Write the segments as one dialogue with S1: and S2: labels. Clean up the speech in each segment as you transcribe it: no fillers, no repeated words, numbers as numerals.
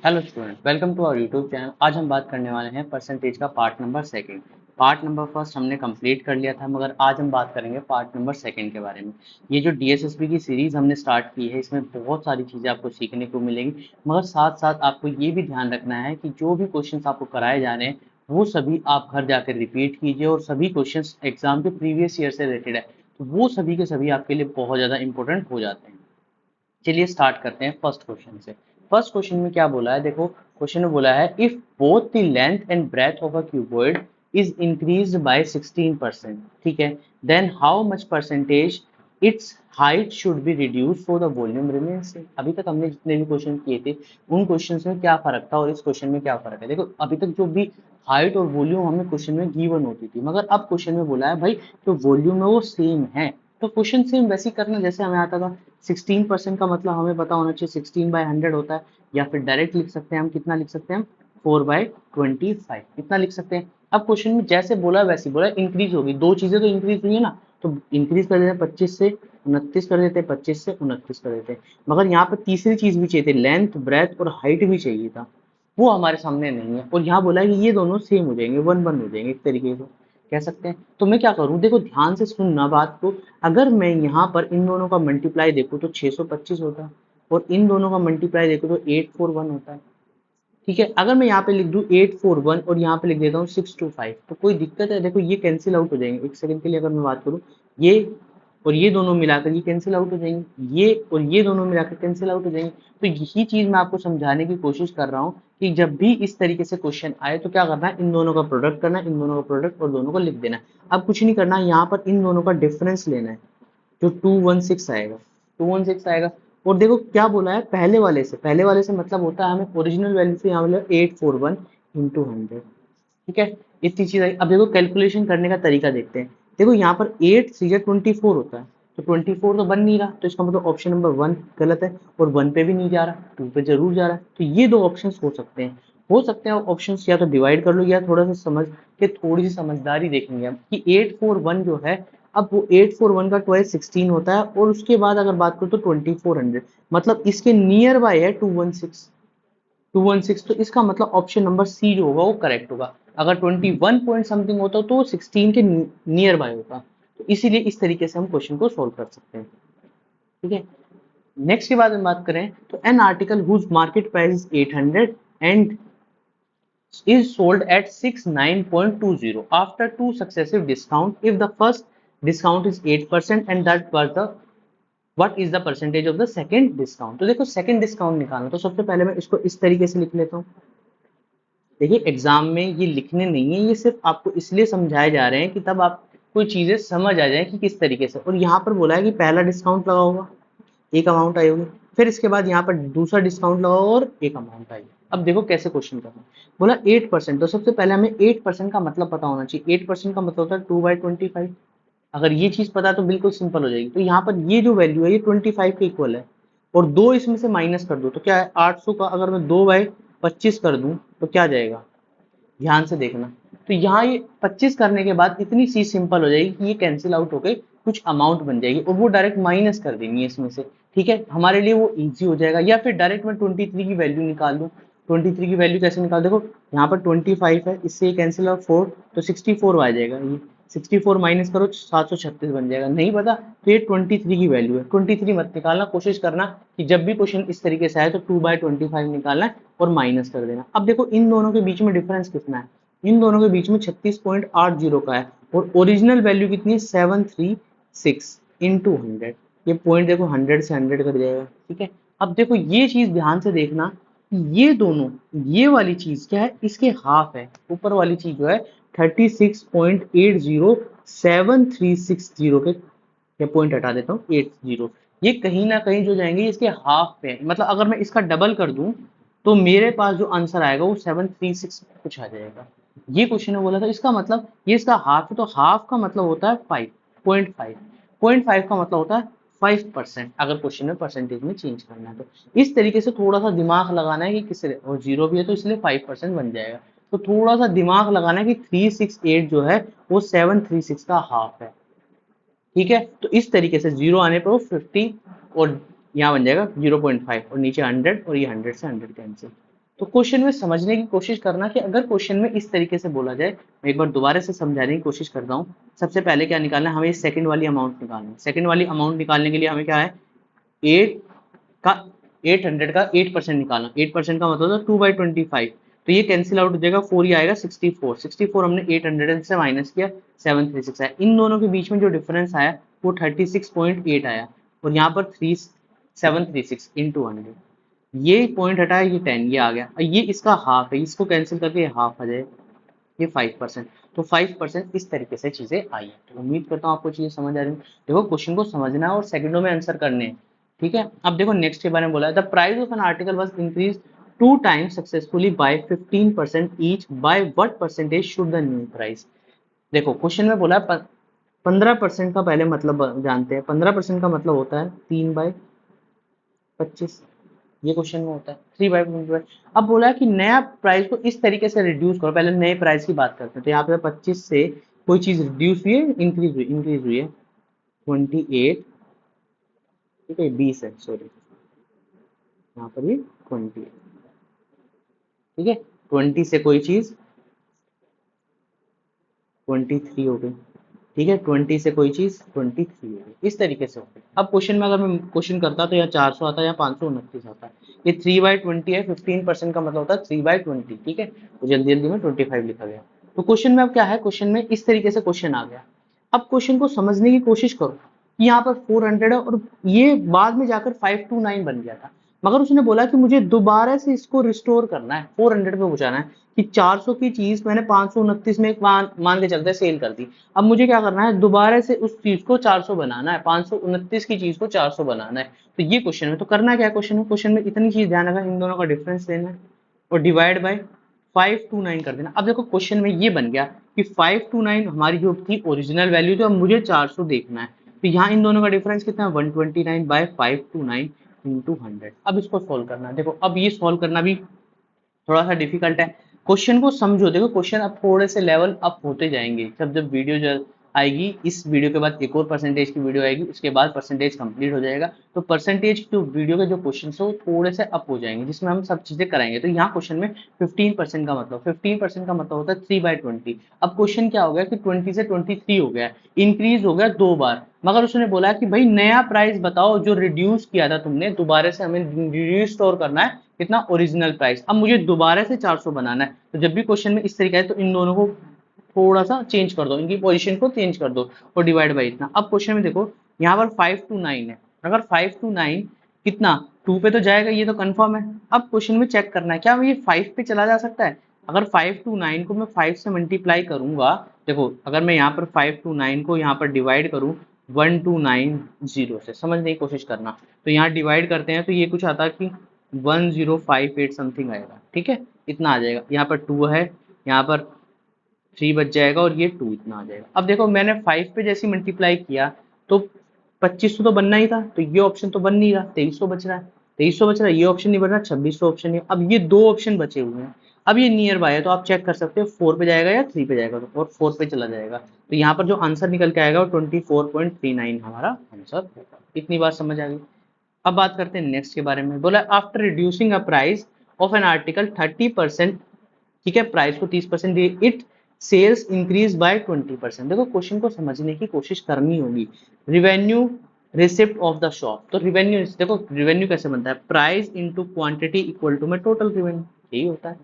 S1: Hello student, welcome to our YouTube channel. आज हम बात करने वाले हैं परसेंटेज का part number second. Part number first हमने कंप्लीट कर लिया था, मगर आज हम बात करेंगे पार्ट नंबर सेकंड के बारे में। ये जो डीएसएसबी की सीरीज हमने स्टार्ट की है, इसमें बहुत सारी चीज़ें आपको सीखने को मिलेंगी, मगर साथ साथ आपको ये भी ध्यान रखना है कि जो भी क्वेश्चंस आपको कराए जा रहे हैं वो सभी आप घर जाकर रिपीट कीजिए, और सभी क्वेश्चंस एग्जाम के प्रीवियस ईयर से रिलेटेड है, तो वो सभी के सभी आपके लिए बहुत ज़्यादा इंपॉर्टेंट हो जाते हैं। चलिए स्टार्ट करते हैं फर्स्ट क्वेश्चन से। फर्स्ट क्वेश्चन में क्या बोला है, देखो क्वेश्चन में बोला है if both the length and breadth of a cuboid is increased by 16%, ठीक है, then how much percentage its height should be reduce for the volume remain same. अभी तक हमने जितने भी क्वेश्चन किए थे उन क्वेश्चंस में क्या फर्क था और इस क्वेश्चन में क्या फर्क है। देखो अभी तक जो भी हाइट और वॉल्यूम हमें क्वेश्चन में गिवन होती थी, मगर अब क्वेश्चन में बोला है भाई जो वॉल्यूम है वो सेम है, तो क्वेश्चन सेम वैसे ही करना जैसे हमें आता था। 16% का मतलब हमें पता होना चाहिए 16/100 होता है, या फिर डायरेक्ट लिख सकते हैं हम, कितना लिख सकते हैं हम, 4/25 इतना लिख सकते हैं। अब क्वेश्चन में जैसे बोला वैसे बोला, इंक्रीज होगी, दो चीजें तो इंक्रीज हुई है ना, तो इंक्रीज कर देते हैं 25 से 29 कर देते हैं, 25 से 29 कर देते हैं। मगर यहाँ पर तीसरी चीज भी चाहिए थी, लेंथ ब्रेथ और हाइट भी चाहिए था, वो हमारे सामने नहीं है। और यहाँ बोला है कि ये दोनों सेम हो जाएंगे, वन वन हो जाएंगे एक तरीके से कह सकते हैं। तो मैं क्या करूँ, देखो ध्यान से सुनना बात को। अगर मैं यहाँ पर इन दोनों का मल्टीप्लाई देखूँ तो 625 होता है, और इन दोनों का मल्टीप्लाई देखूँ तो 841 होता है, ठीक है। अगर मैं यहाँ पे लिख दूँ 841 और यहाँ पे लिख देता हूँ 625, तो कोई दिक्कत है? देखो ये कैंसिल आउट हो जाएंगे। एक सेकंड के लिए अगर मैं बात करूँ, ये और ये दोनों मिलाकर ये कैंसिल आउट हो जाएंगे, ये और ये दोनों मिलाकर कैंसिल आउट हो जाएंगे। तो यही चीज मैं आपको समझाने की कोशिश कर रहा हूँ कि जब भी इस तरीके से क्वेश्चन आए तो क्या करना है, इन दोनों का प्रोडक्ट करना है, इन दोनों का प्रोडक्ट और दोनों को लिख देना है। अब कुछ नहीं करना, यहाँ पर इन दोनों का डिफरेंस लेना है, जो 216 आएगा, 216 आएगा। और देखो क्या बोला है, पहले वाले से मतलब होता है हमें ओरिजिनल वैल्यू से यहाँ मतलब 841 इंटू 100, ठीक है। इतनी चीज आई। अब देखो कैलकुलेशन करने का तरीका देखते हैं। देखो यहाँ पर 8 सीजर 24 होता है, तो 24 तो बन नहीं रहा, तो इसका मतलब ऑप्शन नंबर 1 गलत है, और 1 पे भी नहीं जा रहा, 2 पे जरूर जा रहा है। तो ये दो ऑप्शन हो सकते हैं ऑप्शन, या तो डिवाइड कर लो या थोड़ा सा समझ के थोड़ी सी समझदारी देखेंगे हम कि 841 जो है, अब वो 841 का ट्वाइस 16 होता है, और उसके बाद अगर बात करो तो 2400, मतलब इसके नियर बाय है 216, 216, तो इसका मतलब ऑप्शन नंबर सी जो होगा वो करेक्ट होगा। अगर 21 पॉइंट समथिंग होता तो 16 के नियर बाय होता, तो इसीलिए इस तरीके से हम क्वेश्चन को सोल्व कर सकते हैं, ठीक है। नेक्स्ट के बाद हम बात करें तो an article whose market price is 800 and is sold at 69.20 after two successive discount. If the first discount is 8% and that was the what is the percentage of the second discount। तो देखो second discount निकालना, तो सबसे पहले मैं इसको इस तरीके से लिख लेता हूँ। देखिए एग्जाम में ये लिखने नहीं है, ये सिर्फ आपको इसलिए समझाए जा रहे हैं कि तब आप कोई चीजें समझ आ जाए कि किस तरीके से। और यहाँ पर बोला है कि पहला डिस्काउंट लगा होगा, एक अमाउंट आई होगी, फिर इसके बाद यहाँ पर दूसरा डिस्काउंट लगा होगा और एक अमाउंट आई। अब देखो कैसे क्वेश्चन करना है। बोला 8%, तो सबसे पहले हमें 8% का मतलब पता होना चाहिए। 8% का मतलब होता है 2/25। अगर ये चीज पता है तो बिल्कुल सिंपल हो जाएगी। तो यहाँ पर ये जो वैल्यू है ये 25 के इक्वल है, और दो इसमें से माइनस कर दो तो क्या है 800 का, अगर मैं 2/25 कर दूं तो क्या जाएगा, ध्यान से देखना। तो यहाँ ये 25 करने के बाद इतनी चीज सिंपल हो जाएगी कि ये कैंसिल आउट होकर कुछ अमाउंट बन जाएगी, और वो डायरेक्ट माइनस कर देनी है इसमें से, ठीक है। हमारे लिए वो इजी हो जाएगा। या फिर डायरेक्ट मैं 23 की वैल्यू निकाल दूं। 23 की वैल्यू कैसे निकाल, देखो यहाँ पर 25 है, इससे कैंसिल आउट 4, तो 64 आ जाएगा। ये 64 माइनस करो 736 बन जाएगा। नहीं पता तो ये 23 की वैल्यू है। 23 मत निकालना, कोशिश करना कि जब भी क्वेश्चन इस तरीके से आए तो 2/25 निकालना है और माइनस कर देना। अब देखो इन दोनों के बीच में डिफरेंस कितना है, इन दोनों के बीच में 36.80 का है, और ओरिजिनल वैल्यू कितनी है 736 इंटू 100। ये पॉइंट देखो 100 से 100 कट जाएगा, ठीक है। अब देखो ये चीज ध्यान से देखना, ये दोनों, ये वाली चीज क्या है, इसके हाफ है। ऊपर वाली चीज जो है 36.80736 के, ये पॉइंट हटा देता हूँ 80, ये कहीं ना कहीं जो जाएंगे इसके हाफ पे है। मतलब अगर मैं इसका डबल कर दूं तो मेरे पास जो आंसर आएगा वो 736 कुछ आ जाएगा। ये क्वेश्चन ने बोला था, इसका मतलब ये इसका हाफ है, तो हाफ का मतलब होता है 5.5, 0.5 का मतलब होता है 5%। अगर क्वेश्चन में परसेंटेज में चेंज करना है तो इस तरीके से थोड़ा सा दिमाग लगाना है कि किस, और जीरो भी है तो इसलिए 5% बन जाएगा। तो थोड़ा सा दिमाग लगाना है कि 368 जो है वो 736 का हाफ है, ठीक है। तो इस तरीके से जीरो आने पर वो 50, और यहाँ बन जाएगा 0.5, और नीचे 100, और ये 100 से 100 कैंसिल, तो क्वेश्चन में समझने की कोशिश करना कि अगर क्वेश्चन में इस तरीके से बोला जाए, मैं एक बार दोबारा से समझाने की कोशिश करता हूँ। सबसे पहले क्या निकालना है, हमें सेकंड वाली अमाउंट निकालनी है। सेकंड वाली अमाउंट निकालने के लिए हमें क्या है, 8 का 800 का 8% निकालना। 8% का मतलब होता है 2/25, तो ये कैंसिल आउट हो जाएगा, 4 ही आएगा 64। 64 हमने 800 से माइनस किया, 736 आया। इन दोनों के बीच में जो डिफरेंस आया वो 36.8 आया, और यहाँ पर 736 इंटू 100, ये पॉइंट हटाया, ये 10 ये आ गया, और ये इसका हाफ है, इसको कैंसिल करके ये हाफ आ जाए, ये 5%। तो 5% इस तरीके से चीजें आई है। तो उम्मीद करता हूँ आपको चीजें समझ आ रही है। देखो क्वेश्चन को समझना है और सेकंडों में आंसर करने हैं, ठीक है। अब देखो नेक्स्ट के बारे में बोला है, the price of an article was increase 2 times successfully by 15% each, by what percentage should the new price. देखो क्वेश्चन में बोला है 15% का पहले मतलब जानते हैं। 15% का मतलब होता है 3/25, ये क्वेश्चन में होता है 3/25। अब बोला है कि नया प्राइस को इस तरीके से रिड्यूस करो। पहले नए प्राइस की बात करते हैं, तो यहाँ पे 25 से कोई चीज रिड्यूस हुई है, इंक्रीज हुई है 28, ठीक है 20 है, सॉरी यहाँ पर ये 20 है, ठीक है। 20 से कोई चीज 23 हो गई, ठीक है। 20 से कोई चीज 23 हो गई, इस तरीके से हो गई। अब क्वेश्चन में अगर मैं क्वेश्चन करता तो या 400 आता या 529 आता। ये 3/20 है, 15% का मतलब होता है 3/20, ठीक है। तो जल्दी जल्दी में 25 लिखा गया। तो क्वेश्चन में अब क्या है, क्वेश्चन में इस तरीके से क्वेश्चन आ गया। अब क्वेश्चन को समझने की कोशिश करो कि यहाँ पर 400 है और ये बाद में जाकर 529 बन गया था, मगर उसने बोला कि मुझे दोबारा से इसको रिस्टोर करना है, 400 पे पहुंचाना है। कि 400 की चीज मैंने 529 में एक मान के चलते सेल कर दी। अब मुझे क्या करना है, दोबारा से उस चीज को 400 बनाना है, 529 की चीज को 400 बनाना है। तो ये क्वेश्चन है। तो करना क्या है क्वेश्चन में, क्वेश्चन में इतनी चीज ध्यान रखना, इन दोनों का डिफरेंस लेना है और डिवाइड बाय 529 कर देना। अब देखो क्वेश्चन में ये बन गया कि 529 हमारी जो थी ओरिजिनल वैल्यू, तो अब मुझे 400 देखना है। तो यहाँ इन दोनों का डिफरेंस कितना है, 129/529 इंटू 100। अब इसको सोल्व करना है। देखो अब ये सोल्व करना भी थोड़ा सा डिफिकल्ट है। क्वेश्चन को समझो, देखो क्वेश्चन अब थोड़े से लेवल अप होते जाएंगे। जब जब वीडियो जो आएगी, इस वीडियो के बाद एक और परसेंटेज की वीडियो आएगी, उसके बाद परसेंटेज कंप्लीट हो जाएगा। तो परसेंटेज जो वीडियो के जो क्वेश्चन है वो थोड़े से अप हो जाएंगे, जिसमें हम सब चीजें कराएंगे। तो यहाँ क्वेश्चन में 15% का मतलब, 15% का मतलब होता है 3/20। अब क्वेश्चन क्या हो गया कि 20 से 23 हो गया, इंक्रीज हो गया 2 बार। मगर उसने बोला कि भाई नया प्राइस बताओ जो रिड्यूस किया था तुमने, दोबारा से हमें रिस्टोर करना है कितना, ओरिजिनल प्राइस। अब मुझे दोबारा से 400 बनाना है। तो जब भी क्वेश्चन में इस तरीका है तो इन दोनों को थोड़ा सा चेंज कर दो, इनकी पोजीशन को चेंज कर दो और डिवाइड बाई इतना। अब क्वेश्चन में देखो यहाँ पर 529 है, अगर 529 कितना 2 पे तो जाएगा, ये तो कंफर्म है। अब क्वेश्चन में चेक करना है क्या ये 5 पे चला जा सकता है। अगर 529 को मैं 5 से मल्टीप्लाई करूंगा, देखो अगर मैं यहाँ पर 529 को यहाँ पर डिवाइड करूँ 1290 से, समझने की कोशिश करना। तो यहाँ डिवाइड करते हैं तो ये कुछ आता है कि 1058 समथिंग आएगा, ठीक है। इतना आ जाएगा, यहाँ पर 2 है, यहाँ पर 3 बच जाएगा और ये 2 इतना आ जाएगा। अब देखो मैंने 5 पे जैसे मल्टीप्लाई किया तो 2500 तो बनना ही था, तो ये ऑप्शन तो बन नहीं रहा, 2300 बच रहा है। 2300 बच रहा है, ये ऑप्शन नहीं बन रहा, 2600 ऑप्शन नहीं। अब ये दो ऑप्शन बचे हुए हैं। अब ये नियर बाय है तो आप चेक कर सकते हो 4 पे जाएगा या 3 पे जाएगा, तो और 4 पे चला जाएगा। तो यहाँ पर जो आंसर निकल के आएगा वो 24.39 हमारा आंसर होगा। इतनी बात समझ आ गई। अब बात करते हैं नेक्स्ट के बारे में। बोला after reducing a price of an article 30%, ठीक है, प्राइस को 30% दिए, इट सेल्स इंक्रीज बाय 20%। देखो क्वेश्चन को समझने की कोशिश करनी होगी। Revenue receipt of the shop, तो रिवेन्यू, देखो रिवेन्यू कैसे बनता है, price into quantity equal to में टोटल रिवेन्यू, यही होता है।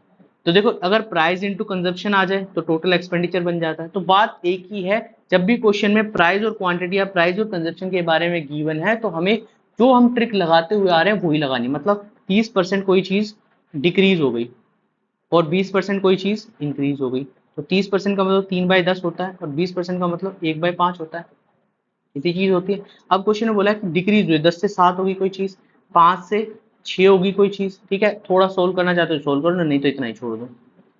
S1: तो देखो अगर प्राइस इंटू कंजप्शन आ जाए तो टोटल एक्सपेंडिचर बन जाता है। तो बात एक ही है, जब भी क्वेश्चन में प्राइस और क्वांटिटी या प्राइस और कंजप्शन के बारे में गिवन है तो हमें जो हम ट्रिक लगाते हुए आ रहे हैं वही लगानी। मतलब 30% कोई चीज डिक्रीज हो गई और 20% कोई चीज इंक्रीज हो गई, तो 30% का मतलब 3/10 होता है और 20% का मतलब 1/5 होता है, इतनी चीज होती है। अब क्वेश्चन में बोला है कि डिक्रीज हुई, 10 से 7 होगी कोई चीज, 5 से 6 होगी कोई चीज, ठीक है। थोड़ा सोल्व करना चाहते हो सोल्व करो, नहीं तो इतना ही छोड़ दो,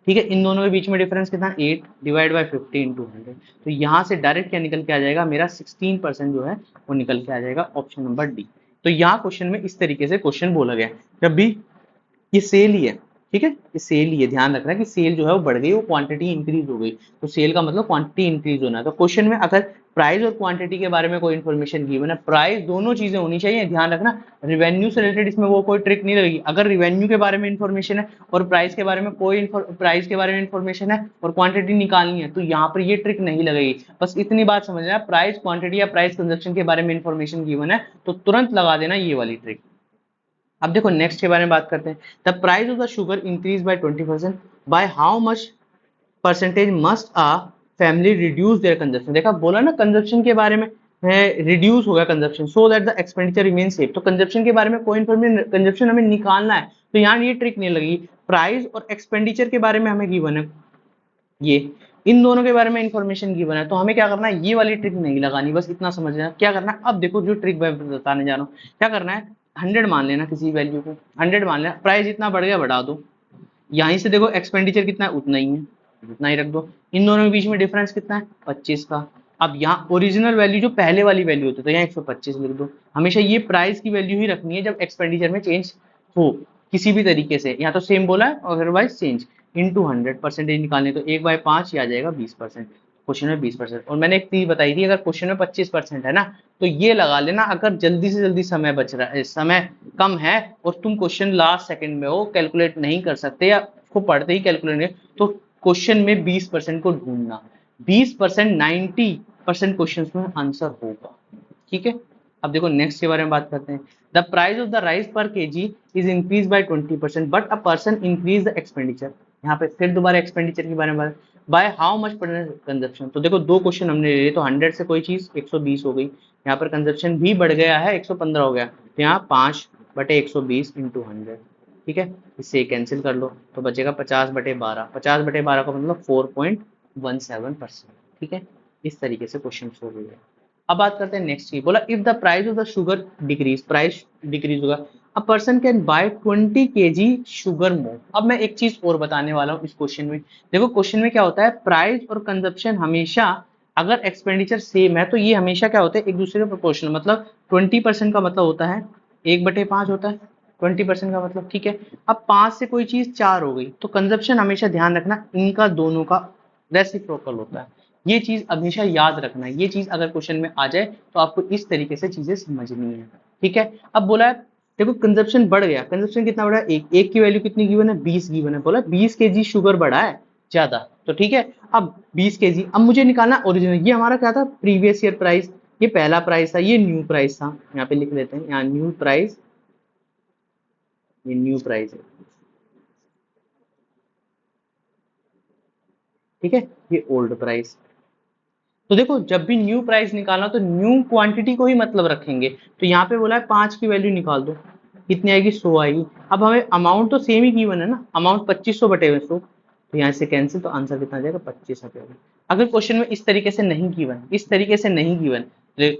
S1: ठीक है। इन दोनों के बीच में डिफरेंस कितना, 8 डिवाइड बाई 50 इंटू 100। तो यहाँ से डायरेक्ट क्या निकल के आ जाएगा, मेरा 16% जो है वो निकल के आ जाएगा, ऑप्शन नंबर डी। तो यहाँ क्वेश्चन में इस तरीके से क्वेश्चन बोला गया। जब भी ये सेल ही है, ठीक है, सेल, ये ध्यान रखना कि सेल जो है वो बढ़ गई, वो क्वांटिटी इंक्रीज हो गई, तो सेल का मतलब क्वांटिटी इंक्रीज होना है। तो क्वेश्चन में अगर प्राइस और क्वांटिटी के बारे में कोई इन्फॉर्मेशन गिवन है, प्राइस दोनों चीजें होनी चाहिए, ध्यान रखना। रिवेन्यू से रिलेटेड इसमें वो कोई ट्रिक नहीं लगेगी। अगर रिवेन्यू के बारे में इन्फॉर्मेशन है और प्राइस के बारे में प्राइस के बारे में इन्फॉर्मेशन है और क्वांटिटी निकालनी है, तो यहाँ पर ये ट्रिक नहीं लगेगी। बस इतनी बात समझना, प्राइस क्वांटिटी या प्राइस कंजप्शन के बारे में इन्फॉर्मेशन गिवन है तो तुरंत लगा देना ये वाली ट्रिक। अब देखो नेक्स्ट के बारे में बात करते हैं। The price of the sugar increase by 20%, by how much percentage must a family reduce there consumption. देखा, बोला ना कंजप्शन के बारे में रिड्यूस हो गया consumption, so that the expenditure remain safe. तो कंजप्शन के बारे में कोई इन्फॉर्मेशन, कंजप्शन हमें निकालना है, तो यहाँ ये ट्रिक नहीं लगेगी। प्राइस और एक्सपेंडिचर के बारे में हमें गिवन है, ये इन दोनों के बारे में इंफॉर्मेशन गिवन है, तो हमें क्या करना है, ये वाली ट्रिक नहीं लगानी, बस इतना समझना क्या करना है। अब देखो जो ट्रिक मैं बताने जा रहा हूँ, क्या करना है, 100 मान लेना, किसी वैल्यू को 100 मान लेना, प्राइस जितना बढ़ गया बढ़ा दो, यहीं से देखो एक्सपेंडिचर कितना है उतना ही है, उतना ही रख दो। इन दोनों के बीच में डिफरेंस कितना है, 25 का। अब यहाँ ओरिजिनल वैल्यू जो पहले वाली वैल्यू होती है, तो यहाँ 125 लिख दो। हमेशा ये प्राइस की वैल्यू ही रखनी है जब एक्सपेंडिचर में चेंज हो किसी भी तरीके से, यहाँ तो सेम बोला है, अदरवाइज चेंज इंटू 100 परसेंटेज निकालने, तो 1/5 आ जाएगा 20%। क्वेश्चन में 20%, और मैंने एक चीज बताई थी, अगर क्वेश्चन में 25% है ना, तो ये लगा लेना, अगर जल्दी से जल्दी समय बच रहा है, समय कम है और तुम क्वेश्चन लास्ट सेकंड में हो, कैलकुलेट नहीं कर सकते या उसको पढ़ते ही कैलकुलेट नहीं, तो क्वेश्चन में 20% को ढूंढना, 20% 90% क्वेश्चन में आंसर होगा। ठीक है, अब देखो नेक्स्ट के बारे में बात करते हैं। The price of the rice per kg is increase by 20%, but a person increase the expenditure. यहाँ पे फिर दोबारा एक्सपेंडिचर के बारे में बात, बाय हाउ मच कंजप्शन। तो देखो दो क्वेश्चन हमने ले लिए, तो 100 से कोई चीज 120 हो गई, यहाँ पर कंजप्शन भी बढ़ गया है, 115 हो गया, तो यहाँ 5/120 इंटू 100। ठीक है, इससे कैंसिल कर लो तो बचेगा 50/12, 50/12 का मतलब 4.17%। ठीक है, इस तरीके से क्वेश्चन सोल्व हो गया। अब बात करते हैं नेक्स्ट की, बोला if the price of the sugar decrease, price decrease होगा, a person can buy 20 kg sugar more. अब मैं एक चीज और बताने वाला हूँ इस क्वेश्चन में। देखो क्वेश्चन में क्या होता है, प्राइस और कंजप्शन हमेशा, अगर एक्सपेंडिचर सेम है तो ये हमेशा क्या होता है, एक दूसरे के प्रोपोर्शनल, मतलब 20% का मतलब होता है 1/5 होता है 20% का मतलब। ठीक है, अब 5 से कोई चीज 4 हो गई, तो कंजप्शन हमेशा ध्यान रखना इनका दोनों का रेसिप्रोकल होता है, ये चीज हमेशा याद रखना है। ये चीज अगर क्वेश्चन में आ जाए तो आपको इस तरीके से चीजें समझनी है। ठीक है, अब बोला है, देखो कंजप्शन बढ़ गया, कंजप्शन कितना बढ़ा है, एक की वैल्यू कितनी गिवन है, 20 गिवन है, बोला 20 kg शुगर बढ़ा है ज्यादा, तो ठीक है, अब 20 kg, अब मुझे निकालना ओरिजिनल, ये हमारा क्या था, प्रीवियस ईयर प्राइस, ये पहला प्राइस था, ये न्यू प्राइस था, यहाँ पे लिख लेते हैं, यहाँ न्यू प्राइस, ये न्यू प्राइस है। ठीक है, ये ओल्ड प्राइस। तो देखो जब भी न्यू प्राइस निकालना तो न्यू क्वांटिटी को ही मतलब रखेंगे, तो यहाँ पे बोला है 5 की वैल्यू निकाल दो, कितनी आएगी, 100 आएगी। अब हमें अमाउंट तो सेम ही गिवन है ना, अमाउंट 2500/100, तो यहाँ से कैंसिल, तो आंसर कितना आ जाएगा, 25 रुपये। अगर क्वेश्चन में इस तरीके से नहीं गिवन, इस तरीके से नहीं गिवन,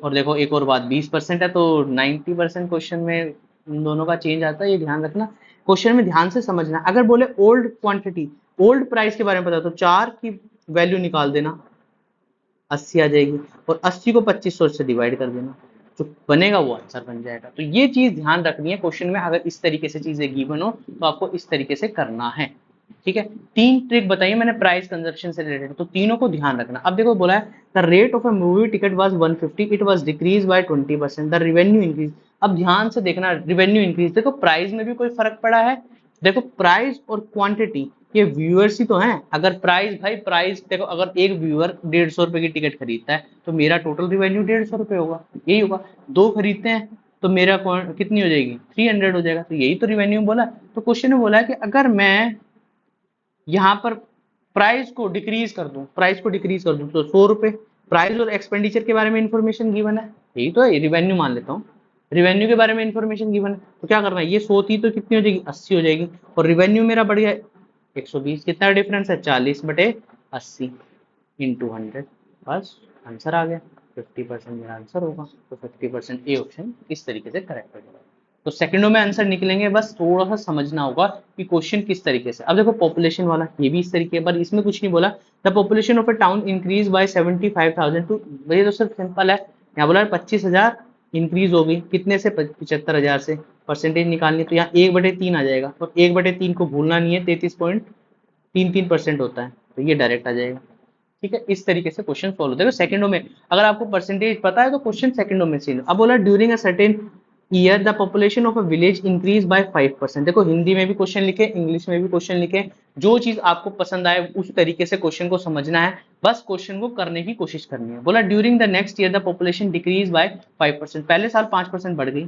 S1: और देखो एक और बात, 20% है तो 90% क्वेश्चन में इन दोनों का चेंज आता है, ये ध्यान रखना, क्वेश्चन में ध्यान से समझना। अगर बोले ओल्ड क्वांटिटी, ओल्ड प्राइस के बारे में पता, तो 4 की वैल्यू निकाल देना, 80 आ जाएगी, और 80 को 2500 से डिवाइड कर देना, जो बनेगा वो आंसर बन जाएगा। तो ये चीज ध्यान रखनी है, क्वेश्चन में अगर इस तरीके से चीजें गिवन हो तो आपको इस तरीके से करना है। ठीक है, 3 ट्रिक बताइए मैंने प्राइस कंजप्शन से रिलेटेड, तो तीनों को ध्यान रखना। अब देखो बोला है the rate of a movie ticket was 150, it was decrease by 20%, the revenue increase. अब ध्यान से देखना, रेवेन्यू इंक्रीज, देखो प्राइस में भी कोई फर्क पड़ा है, देखो प्राइस और क्वांटिटी ये व्यूअर्स ही तो हैं। अगर प्राइस, भाई प्राइस देखो, अगर एक व्यूअर 150 रुपए की टिकट खरीदता है तो मेरा टोटल रिवेन्यू 150 रुपए होगा, यही होगा। 2 खरीदते हैं तो मेरा कितनी हो जाएगी, 300 हो जाएगा, तो यही तो रिवेन्यू बोला। तो क्वेश्चन में बोला है कि अगर मैं यहाँ पर प्राइस को डिक्रीज कर दूं, प्राइस को डिक्रीज कर दूं तो 100 रुपए, प्राइस और एक्सपेंडिचर के बारे में इंफॉर्मेशन गिवन है, यही तो है, रिवेन्यू मान लेता हूँ, रिवेन्यू के बारे में इंफॉर्मेशन गिवन है, तो क्या करना है, ये 100 थी तो कितनी हो जाएगी, 80 हो जाएगी, और रिवेन्यू मेरा बढ़ गया 120, कितना डिफरेंस है, 40/80 इंटू 100, बस आंसर आ गया, 50% मेरा आंसर होगा। तो 50% ए ऑप्शन इस तरीके से करेक्ट हो जाएगा। तो सेकंडों में आंसर निकलेंगे, बस थोड़ा सा समझना होगा कि क्वेश्चन किस तरीके से। अब देखो पॉपुलेशन वाला, ये भी इस तरीके, पर इसमें कुछ नहीं बोला, the population of a town increase by 75,000 to, ये तो सिर्फ सिंपल है, यहाँ बोला 25,000 इंक्रीज हो गई, कितने से, 75,000 से, परसेंटेज निकालनी है तो यहाँ 1/3 आ जाएगा, और 1/3 को भूलना नहीं है, 33.33% होता है, तो ये डायरेक्ट आ जाएगा। ठीक है, इस तरीके से क्वेश्चन सॉल्व होता है। सेकंडों में अगर आपको परसेंटेज पता है तो क्वेश्चन सेकंडों में सीन। अब बोला during a certain year the population of a village increase by 5%। देखो हिंदी में भी क्वेश्चन लिखे, इंग्लिश में भी क्वेश्चन लिखे, जो चीज आपको पसंद आए उस तरीके से क्वेश्चन को समझना है, बस क्वेश्चन को करने की कोशिश करनी है। बोला during the next year the population decrease by 5%। पहले साल 5% बढ़ गई,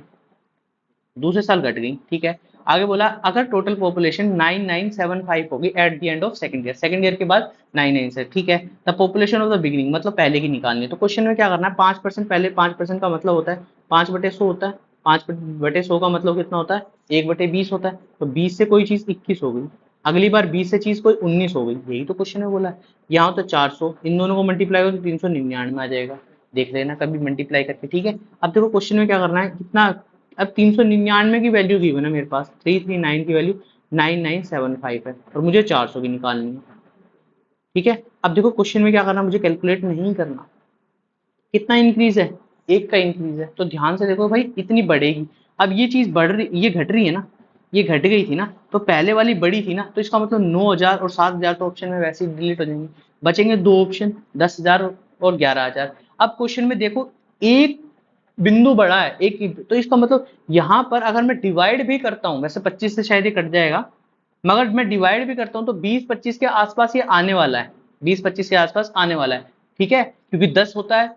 S1: दूसरे साल घट गई। ठीक है, आगे बोला अगर टोटल पॉपुलेशन 9975 होगी at the end of second year के बाद 99 से। ठीक है, the population of the beginning मतलब पहले की निकालनी है। तो क्वेश्चन में क्या करना है, 5% पहले 5% का मतलब होता है 5/100 होता है, 5/100 का मतलब कितना होता है 1/20 होता है। तो 20 से कोई चीज 21 हो गई, अगली बार 20 से चीज कोई 19 हो गई, यही तो क्वेश्चन में बोला है। यहाँ तो 400, इन दोनों को मल्टीप्लाई करो तो 399 आ जाएगा, देख लेना कभी मल्टीप्लाई करके। ठीक है, अब देखो क्वेश्चन में क्या करना है, कितना, अब 399 की वैल्यू दी हुई ना मेरे पास, 339 की वैल्यू 9975 है और मुझे 400 की निकालनी है। ठीक है, अब देखो क्वेश्चन में क्या करना, मुझे कैलकुलेट नहीं करना, कितना इंक्रीज है, 1 का इंक्रीज है। तो ध्यान से देखो भाई, इतनी बढ़ेगी। अब ये चीज बढ़ रही, ये घट रही है ना, ये घट गई थी ना, तो पहले वाली बड़ी थी ना, तो इसका मतलब 9000 और 7000 तो ऑप्शन में वैसे ही डिलीट हो जाएंगे, बचेंगे दो ऑप्शन, 10,000 और 11,000। अब क्वेश्चन में देखो एक बिंदु बड़ा है, एक, तो इसका मतलब यहाँ पर अगर मैं डिवाइड भी करता हूँ, वैसे 25 से शायद ये कट जाएगा, मगर मैं डिवाइड भी करता हूँ तो 20-25 के आसपास ये आने वाला है, 20-25 के आसपास आने वाला है। ठीक है, क्योंकि 10 होता है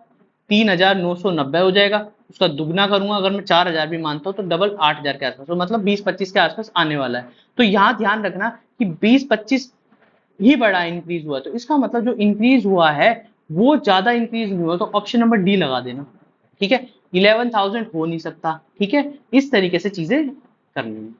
S1: 3,990 हो जाएगा, उसका दुगना करूंगा अगर मैं 4,000 भी मानता हूँ तो डबल 8,000 के आसपास, तो मतलब 20-25 के आसपास आने वाला है। तो यहाँ ध्यान रखना कि 20-25 ही बड़ा इंक्रीज हुआ, तो इसका मतलब जो इंक्रीज हुआ है वो ज्यादा इंक्रीज नहीं हुआ, तो ऑप्शन नंबर डी लगा देना। ठीक है, 11,000 हो नहीं सकता। ठीक है, इस तरीके से चीजें करनी है।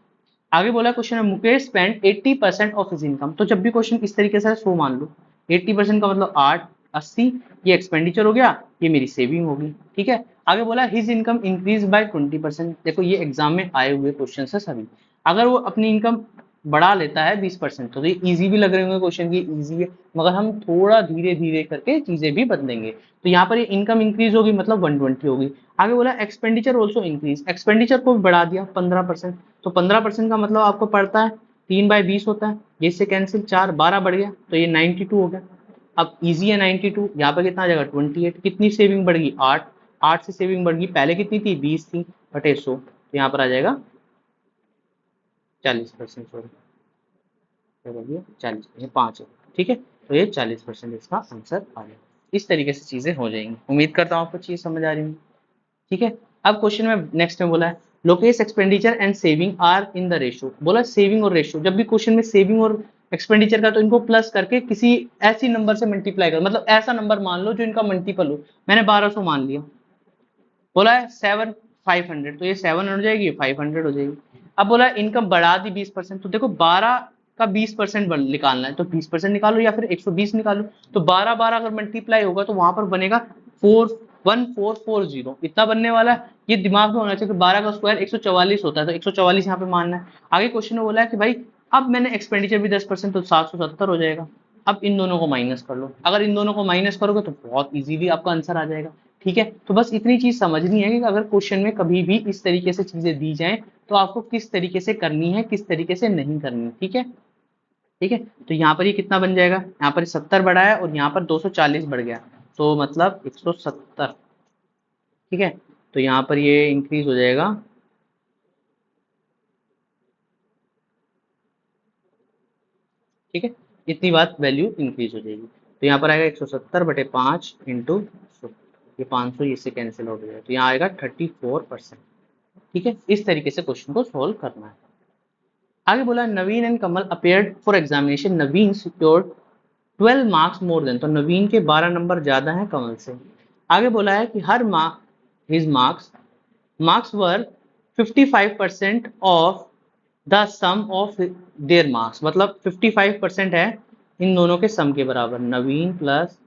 S1: आगे बोला क्वेश्चन है Mukesh spend 80% of his income. तो जब भी क्वेश्चन इस तरीके से 100 मान लो, 80% का मतलब 8, 80 ये एक्सपेंडिचर हो गया, ये मेरी सेविंग होगी। ठीक है, आगे बोला हिज इनकम इंक्रीज बाय 20%। देखो ये एग्जाम में आए हुए क्वेश्चन है सभी, अगर वो अपनी इनकम बढ़ा लेता है 20%, तो ये इजी भी लग रहे होंगे क्वेश्चन की, इजी है, मगर हम थोड़ा धीरे धीरे करके चीजें भी बदलेंगे। तो यहाँ पर ये इनकम इंक्रीज होगी मतलब 120 होगी। आगे बोला एक्सपेंडिचर ऑल्सो इंक्रीज, एक्सपेंडिचर को भी बढ़ा दिया 15%, तो 15% का मतलब आपको पड़ता है 3/20 होता है, इससे कैंसिल 4, 12 बढ़ गया तो ये 92 हो गया। अब इजी है 92, यहाँ पर कितना आ जाएगा 28, कितनी सेविंग बढ़ गई 8, 8 से सेविंग बढ़ गई, पहले कितनी थी 20 थी बटे 100, तो यहाँ पर आ जाएगा 40%, सॉरी 40, ये 5 है। ठीक है, तो ये 40% इसका आंसर आ गया। इस तरीके से चीजें हो जाएंगी, उम्मीद करता हूँ आपको चीज समझ आ रही है। ठीक है, अब क्वेश्चन में नेक्स्ट में बोला है Lokesh expenditure and saving are in the ratio. बोला सेविंग और रेशियो, जब भी क्वेश्चन में सेविंग और एक्सपेंडिचर का तो इनको प्लस करके किसी ऐसी नंबर से मल्टीप्लाई कर, मतलब ऐसा नंबर मान लो जो इनका मल्टीपल हो। मैंने 1200 मान लिया, बोला है 500, तो ये 700 हो जाएगी, 500 हो जाएगी। अब बोला इनकम बढ़ा दी 20%, तो देखो 12 का 20% निकालना है, तो 20% निकालो या फिर 120 निकालो। तो 12 अगर मल्टीप्लाई होगा तो वहां पर बनेगा 41440, इतना बनने वाला है। ये दिमाग में होना चाहिए कि 12 का स्क्वायर 144 होता है, तो 144 यहाँ पे मानना है। आगे क्वेश्चन में बोला है कि भाई अब मैंने एक्सपेंडिचर भी 10%, तो 770 हो जाएगा। अब इन दोनों को माइनस कर लो, अगर इन दोनों को माइनस करोगे तो बहुत इजीली आपका आंसर आ जाएगा। ठीक है, तो बस इतनी चीज समझनी है कि अगर क्वेश्चन में कभी भी इस तरीके से चीजें दी जाएं तो आपको किस तरीके से करनी है, किस तरीके से नहीं करनी। ठीक है, ठीक है, तो यहाँ पर ये कितना बन जाएगा, यहाँ पर 70 बढ़ा है और यहाँ पर 240 बढ़ गया, तो मतलब 170। ठीक है, तो यहाँ पर ये इंक्रीज हो जाएगा, ठीक है, इतनी बात वैल्यू इंक्रीज हो जाएगी। तो यहाँ पर आएगा 170/5 इंटू 100, ये 500 इससे कैंसिल हो गया, तो यहाँ आएगा 34%। ठीक है, इस तरीके से क्वेश्चन को सोल्व करना है। आगे बोला Naveen and Kamal appeared for examination, Naveen secured 12 marks more than, तो नवीन के 12 नंबर ज्यादा हैं कमल से। आगे बोला है कि her his marks were 55% of the sum of their marks, मतलब 55% है इन दोनों के सम के बराबर, नवीन प्लस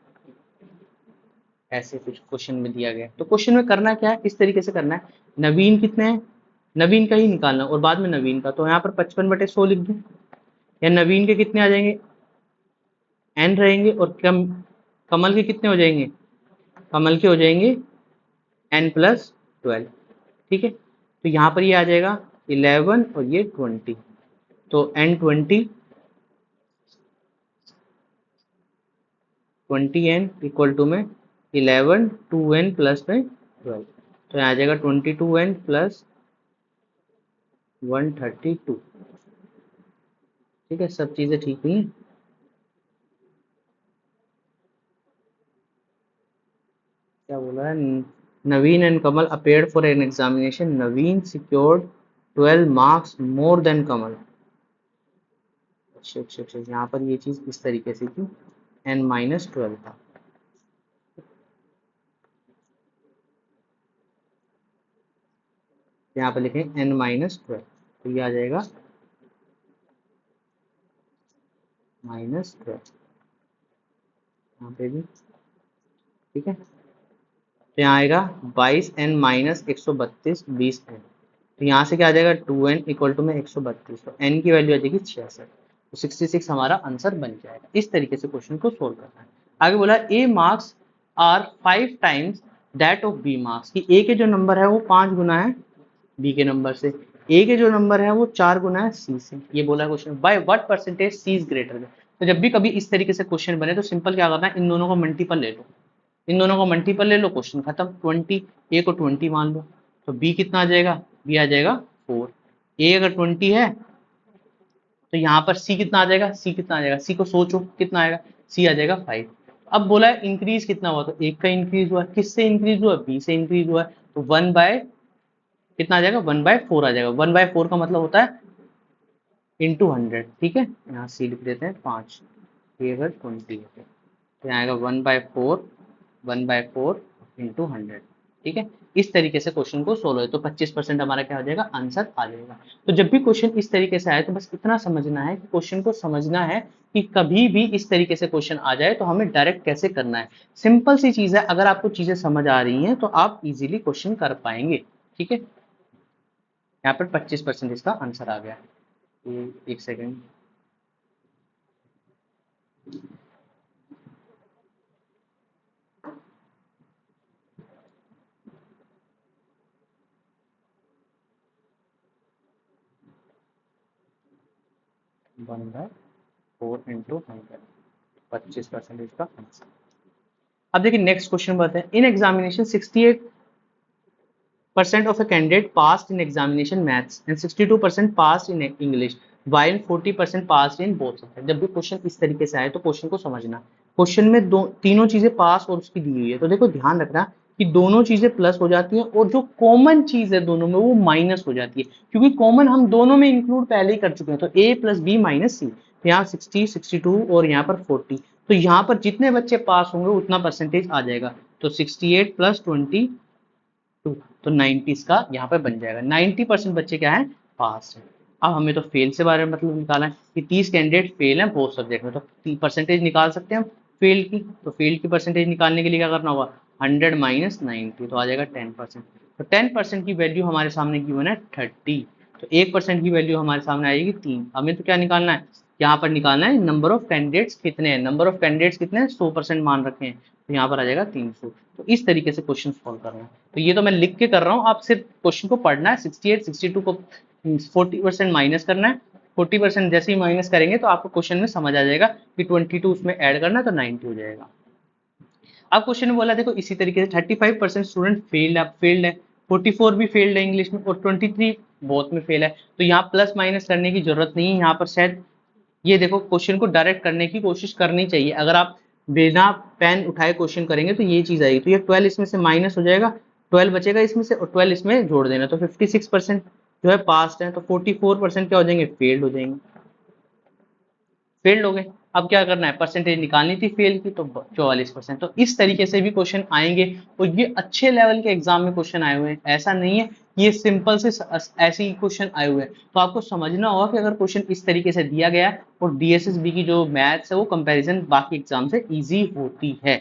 S1: ऐसे कुछ क्वेश्चन में दिया गया। तो क्वेश्चन में करना क्या है, इस तरीके से करना है, नवीन कितने हैं, नवीन का ही निकालना और बाद में नवीन का, तो यहाँ पर 55/100 लिख दूं, या नवीन के कितने आ जाएंगे n रहेंगे, और कमल के कितने हो जाएंगे, कमल के हो जाएंगे n+12। ठीक है, तो यहाँ पर ये आ जाएगा 11 और ये 20, तो n20 20n इक्वल टू में 11 2n प्लस में 12, तो यहाँ आ जाएगा 22n प्लस 132। ठीक है, सब चीजें ठीक हुई हैं। क्या बोला है, Naveen and Kamal appeared for an examination, Naveen secured 12 marks more than Kamal. अच्छा अच्छा अच्छा, यहाँ पर ये चीज इस तरीके से थी, n-12 था। यहाँ पर लिखें n-12, तो ये आ जाएगा -12 यहाँ पे भी। ठीक है, तो यहाँ आएगा 22n-132 20n, तो यहाँ से क्या आ जाएगा 2n इक्वल टू में 132, तो n की वैल्यू आ जाएगी 66, तो 66 हमारा आंसर बन जाएगा। इस तरीके से क्वेश्चन को सोल्व करना है। आगे बोला a marks are 5 times that of b marks, कि a के जो नंबर है वो 5 गुना है b के नंबर से, a के जो नंबर है वो 4 गुना है c से। ये बोला question by what percentage c is greater than. तो जब भी कभी इस तरीके से क्वेश्चन बने तो सिंपल क्या करना है, इन दोनों को मल्टीपल ले लो, इन दोनों को मल्टीपल ले लो, क्वेश्चन खत्म। 20, ए को 20 मान लो, तो बी कितना आ जाएगा, बी आ जाएगा 4। ए अगर 20 है तो यहाँ पर सी कितना आ जाएगा, सी कितना आ जाएगा, सी को सोचो कितना आएगा, सी आ जाएगा 5। अब बोला है इंक्रीज कितना हुआ, तो एक का इंक्रीज हुआ, किससे इंक्रीज हुआ, बी से इंक्रीज हुआ, तो 1 बाय कितना आ जाएगा, 1/4 आ जाएगा। 1/4 का मतलब होता है इंटू 100। ठीक है, यहाँ सी लिख देते हैं 5, ये अगर 20 है तो यहाँ आएगा 1/4, 1/4 इंटू 100। ठीक है, इस तरीके से क्वेश्चन को सोल्व है, तो 25% हमारा क्या हो जाएगा, आंसर आ जाएगा। तो जब भी क्वेश्चन इस तरीके से आए तो बस इतना समझना है कि क्वेश्चन को समझना है कि कभी भी इस तरीके से क्वेश्चन आ जाए तो हमें डायरेक्ट कैसे करना है। सिंपल सी चीज है, अगर आपको चीजें समझ आ रही हैं तो आप इजीली क्वेश्चन कर पाएंगे। ठीक है, यहाँ पर 25% इसका आंसर आ गया। एक सेकेंड, वन बाय 4 इंटू 100, 25% इसका आंसर। अब देखिए नेक्स्ट क्वेश्चन बताते हैं, in examination 68% of a candidate passed in examination maths and 62% passed in English while 40% passed in both subjects। जब भी क्वेश्चन इस तरीके से आए तो क्वेश्चन को समझना, क्वेश्चन में दो तीनों चीजें पास और उसकी दी हुई है, तो देखो ध्यान रखना कि दोनों चीजें प्लस हो जाती हैं और जो कॉमन चीज है दोनों में वो माइनस हो जाती है, क्योंकि कॉमन हम दोनों में इंक्लूड पहले ही कर चुके हैं। तो a प्लस बी माइनस सी, यहाँ 60 62 और यहाँ पर 40, तो यहाँ पर जितने बच्चे पास होंगे उतना परसेंटेज आ जाएगा, तो 68 प्लस 20 तो 90 इसका यहाँ पे बन जाएगा। 90% बच्चे क्या है, पास है। अब हमें तो फेल से बारे में मतलब निकालना है कि 30 कैंडिडेट फेल हैं बहुत सब्जेक्ट में, तो परसेंटेज निकाल सकते हैं हम फेल की। तो फेल की परसेंटेज निकालने के लिए क्या करना होगा, 100 माइनस 90, तो आ जाएगा 10%। तो 10% की वैल्यू हमारे सामने गिवन है 30, तो 1% की वैल्यू हमारे सामने आएगी 3। हमें तो क्या निकालना है, यहाँ पर निकालना है नंबर ऑफ कैंडिडेट्स कितने हैं, नंबर ऑफ कैंडिडेट्स कितने हैं, 100% मान रखे हैं, तो यहाँ पर आ जाएगा 300। तो इस तरीके से क्वेश्चन सॉल्व करना है। तो ये तो मैं लिख के कर रहा हूँ, आप सिर्फ क्वेश्चन को पढ़ना है। 68 62 को 40% माइनस करना है, 40% जैसे ही माइनस करेंगे तो आपको क्वेश्चन में समझ आ जाएगा कि 22 उसमें ऐड करना है तो 90 हो जाएगा। अब क्वेश्चन में बोला देखो इसी तरीके से 35% स्टूडेंट फेल्ड है, 44 भी फेल्ड है इंग्लिश में और 23 बोथ में फेल है, तो यहाँ प्लस माइनस करने की जरूरत नहीं है। यहाँ पर शायद ये देखो क्वेश्चन को डायरेक्ट करने की कोशिश करनी चाहिए, अगर आप बिना पेन उठाए क्वेश्चन करेंगे तो ये चीज आएगी। तो ये 12 इसमें से माइनस हो जाएगा, 12 बचेगा इसमें से और 12 इसमें जोड़ देना, तो 56% जो है पास्ट है, तो 44% क्या हो जाएंगे, फेल्ड हो जाएंगे, फेल्ड हो गए। अब क्या करना है, परसेंटेज निकालनी थी फेल की, तो 44%। तो इस तरीके से भी क्वेश्चन आएंगे और ये अच्छे लेवल के एग्जाम में क्वेश्चन आए हुए हैं, ऐसा नहीं है ये सिंपल से ऐसे ही क्वेश्चन आए हुए हैं। तो आपको समझना होगा कि अगर क्वेश्चन इस तरीके से दिया गया है और डीएसएसबी की जो मैथ्स है वो कंपैरिजन बाकी एग्जाम से इजी होती है।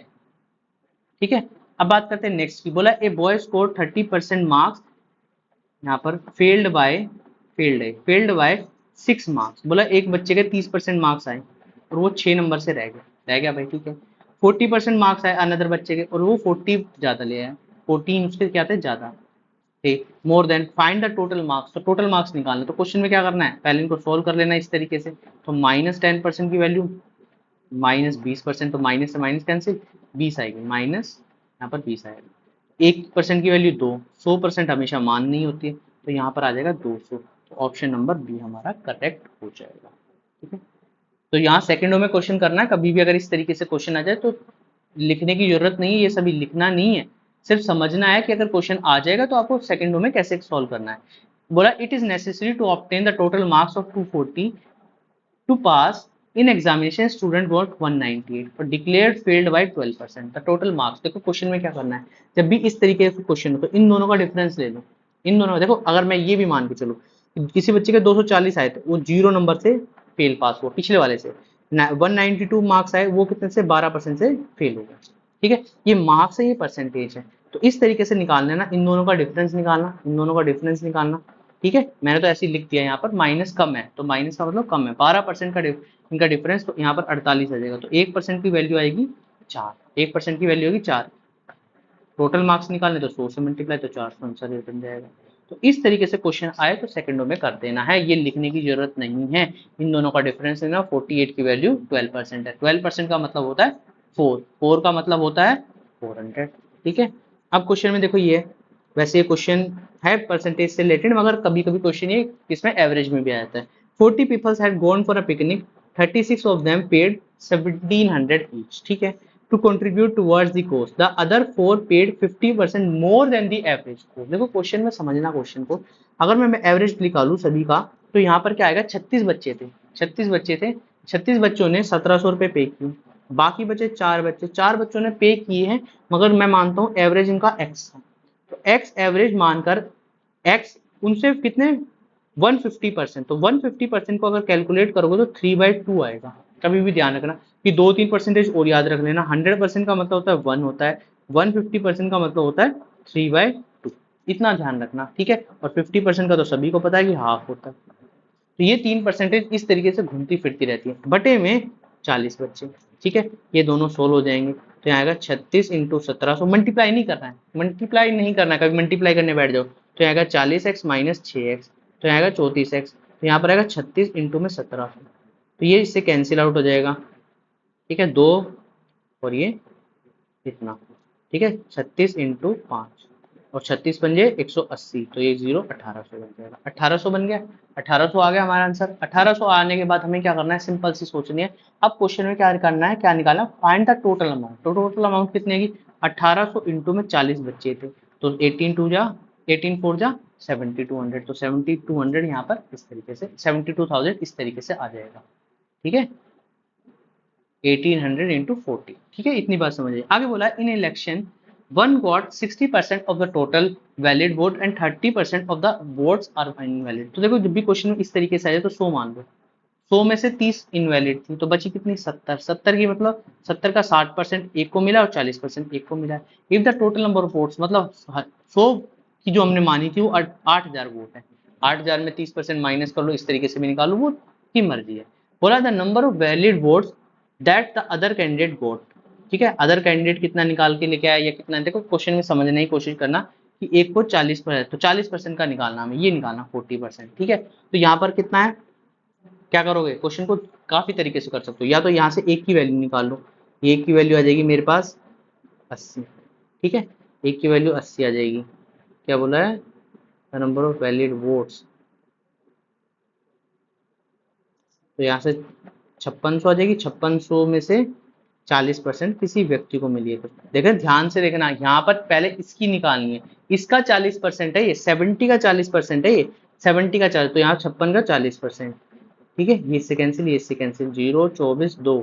S1: ठीक है, अब बात करते हैं नेक्स्ट की। बोला ए बॉय स्कोर 30% मार्क्स, यहाँ पर फेल्ड बाय 6 मार्क्स। बोला एक बच्चे के 30% मार्क्स आए और वो 6 नंबर से रह गया भाई। ठीक है, 40% मार्क्स आए अनदर बच्चे के और वो 40 ज्यादा ले आया, 14 उसके क्या थे ज्यादा। ठीक, more than find the total marks, तो टोटल मार्क्स निकालना, तो क्वेश्चन में क्या करना है, पहले इनको सोल्व कर लेना इस तरीके से। तो -10% की वैल्यू -20%, तो माइनस से माइनस कैंसिल, 20 आएगी, माइनस यहाँ पर 20 आएगा। 1% की वैल्यू 2, 100% हमेशा मान नहीं होती है, तो यहाँ पर आ जाएगा 200, तो ऑप्शन नंबर बी हमारा करेक्ट हो जाएगा। ठीक है, तो यहाँ सेकेंडो में क्वेश्चन करना है, कभी भी अगर इस तरीके से क्वेश्चन आ जाए तो लिखने की जरूरत नहीं है, ये सभी लिखना नहीं है, सिर्फ समझना है कि अगर क्वेश्चन आ जाएगा तो आपको सेकेंडो में कैसे सॉल्व करना है। बोला it is necessary to obtain the total marks of 240 to pass in examination student got 198 पर declared failed by 12%, the total marks. देखो क्वेश्चन में क्या करना है, जब भी इस तरीके से क्वेश्चन हो तो इन दोनों का डिफरेंस ले लो, इन दोनों देखो, अगर मैं ये भी मान के चलो किसी बच्चे के 240 आए थे, वो 0 नंबर से फेल पास हुआ, पिछले वाले से 192 मार्क्स आए, वो कितने से 12% से फेल हो गया। ठीक है, ये मार्क्स है, ये परसेंटेज है, तो इस तरीके से निकालना है ना, इन दोनों का डिफरेंस निकालना, इन दोनों का डिफरेंस निकालना। ठीक है, मैंने तो ऐसे ही लिख दिया, यहाँ पर माइनस कम है, तो माइनस का मतलब कम है, 12% का इनका डिफरेंस, तो यहाँ पर 48 आ जाएगा, तो 1% की वैल्यू आएगी 4, 1% की वैल्यू होगी 4, टोटल मार्क्स निकालने तो 100 से मल्टीप्लाई, तो 400 आंसर बन जाएगा। तो इस तरीके से क्वेश्चन आए तो सेकंडों में कर देना है, ये लिखने की जरूरत नहीं है। इन दोनों का डिफरेंस है ना, 48 की वैल्यू 12% है, 12% का मतलब होता है 4, 4 का मतलब होता है 400। ठीक है, अब क्वेश्चन में देखो, ये वैसे ये क्वेश्चन है परसेंटेज से रिलेटेड, मगर कभी कभी क्वेश्चन ये इसमें एवरेज में भी आ जाता है। 40 peoples had gone for a picnic, 36 of them paid 1700 each. ठीक है, to contribute towards the cost, the other 4 paid 50% more than the average cost। देखो क्वेश्चन में समझना, क्वेश्चन को अगर मैं एवरेज निकालूं सभी का, तो यहाँ पर क्या आएगा, 36 बच्चे थे, 36 बच्चे थे, 36 बच्चों ने 1700 रुपए पे किए, बाकी बचे 4 बच्चे, 4 बच्चों ने पे किए हैं, मगर मैं मानता हूँ एवरेज इनका x था, तो x एवरेज मानकर x उनसे कितने 150%, तो 150% को अगर कैलकुलेट करोगे तो 3/2 आएगा। कभी भी ध्यान रखना कि 2-3% और याद रख लेना, 100% का मतलब होता है 1 होता है, 150% का मतलब होता है 3/2, इतना ध्यान रखना। ठीक है, और 50% का तो सभी को पता है कि हाफ होता है। तो ये 3% इस तरीके से घूमती फिरती रहती है, बटे में 40 बच्चे। ठीक है, ये दोनों सोल्व हो जाएंगे, तो यहाँ आएगा 36 इंटू 1700, मल्टीप्लाई नहीं करना है, मल्टीप्लाई नहीं करना है, कभी मल्टीप्लाई करने बैठ जाओ तो आएगा 40x माइनस 6x, तो आएगा 34x, तो यहाँ पर आएगा 36 इंटू में 1700, तो ये इससे कैंसिल आउट हो जाएगा। ठीक है, 2 और ये इतना। ठीक है, 36 इंटू 5 और 36 बन जाए 180, तो ये 0 1800 बन जाएगा, 1800 बन गया, 1800 आ गया हमारा आंसर। 1800 आने के बाद हमें क्या करना है, सिंपल सी सोचनी है। अब क्वेश्चन में क्या करना है, क्या निकालना, फाइंड द टोटल अमाउंट, तो टोटल अमाउंट कितनी आएगी, 1800 इंटू में 40 बच्चे थे, तो 18 4 जा 7200, तो 7200 यहाँ पर इस तरीके से 72,000 इस तरीके से आ जाएगा। ठीक है, 1800 इंटू 40। ठीक है, इतनी बात समझिए। आगे बोला in election one got 60% of the total valid vote and 30% of the votes are invalid. तो देखो जब भी क्वेश्चन इस तरीके से आए तो 100 मान लो, 100 में से 30 इनवैलिड थी, तो बची कितनी 70, 70 की मतलब 70 का 60% एक को मिला और 40% एक को मिला। If the total number of votes, मतलब 100 की जो हमने मानी थी वो 8000 वोट है, 8000 में 30% माइनस कर लो, इस तरीके से भी निकालो, वो की मर्जी है। बोला the number of valid votes that the other candidate got. ठीक है, अदर कैंडिडेट कितना निकाल के लेके आया या कितना, देखो क्वेश्चन में समझने की कोशिश करना कि एक को 40 पर है तो 40% का निकालना, हमें ये निकालना 40%। ठीक है, तो यहाँ पर कितना है, क्या करोगे, क्वेश्चन को काफी तरीके से कर सकते हो, या तो यहाँ से एक की वैल्यू निकाल लो, एक की वैल्यू आ जाएगी मेरे पास 80। ठीक है, एक की वैल्यू 80 आ जाएगी, क्या बोला है, नंबर ऑफ वैलिड वोट्स, तो यहाँ से 5600 आ जाएगी, 5600 में से 40% किसी व्यक्ति को मिली है। तो देखें ध्यान से देखना, यहाँ पर पहले इसकी निकालनी है, इसका 40% है, ये 70 का 40% है, ये 70 का 40, तो यहाँ 56 का 40%। ठीक है, ये इससे कैंसिल, ये इससे कैंसिल, 0 24 2,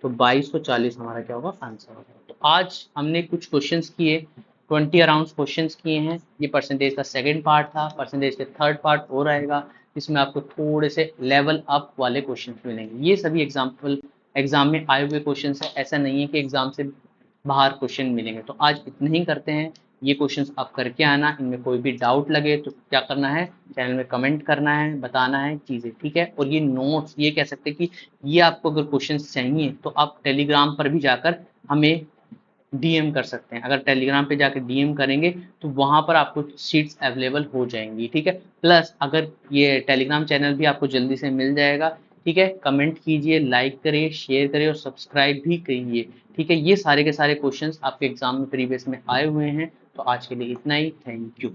S1: तो 2240 हमारा क्या होगा, आंसर होगा। तो आज हमने कुछ क्वेश्चंस किए, 20 अराउंड क्वेश्चंस किए हैं। ये परसेंटेज का सेकंड पार्ट था, परसेंटेज के थर्ड पार्ट और आएगा, इसमें आपको थोड़े से लेवल अप वाले क्वेश्चंस मिलेंगे। ये सभी एग्जाम्पल एग्जाम में आए हुए क्वेश्चंस है, ऐसा नहीं है कि एग्जाम से बाहर क्वेश्चन मिलेंगे। तो आज इतने ही करते हैं, ये क्वेश्चंस आप करके आना, इनमें कोई भी डाउट लगे तो क्या करना है, चैनल में कमेंट करना है, बताना है चीज़ें। ठीक है, और ये नोट्स, ये कह सकते हैं कि ये आपको अगर क्वेश्चंस चाहिए तो आप टेलीग्राम पर भी जाकर हमें डीएम कर सकते हैं। अगर टेलीग्राम पे जाके डीएम करेंगे तो वहां पर आपको सीट्स अवेलेबल हो जाएंगी, ठीक है। प्लस अगर ये टेलीग्राम चैनल भी आपको जल्दी से मिल जाएगा, ठीक है। कमेंट कीजिए, लाइक करिए, शेयर करिए और सब्सक्राइब भी करिए, ठीक है। ये सारे के सारे क्वेश्चंस आपके एग्जाम में प्रीवियस में आए हुए हैं। तो आज के लिए इतना ही, थैंक यू।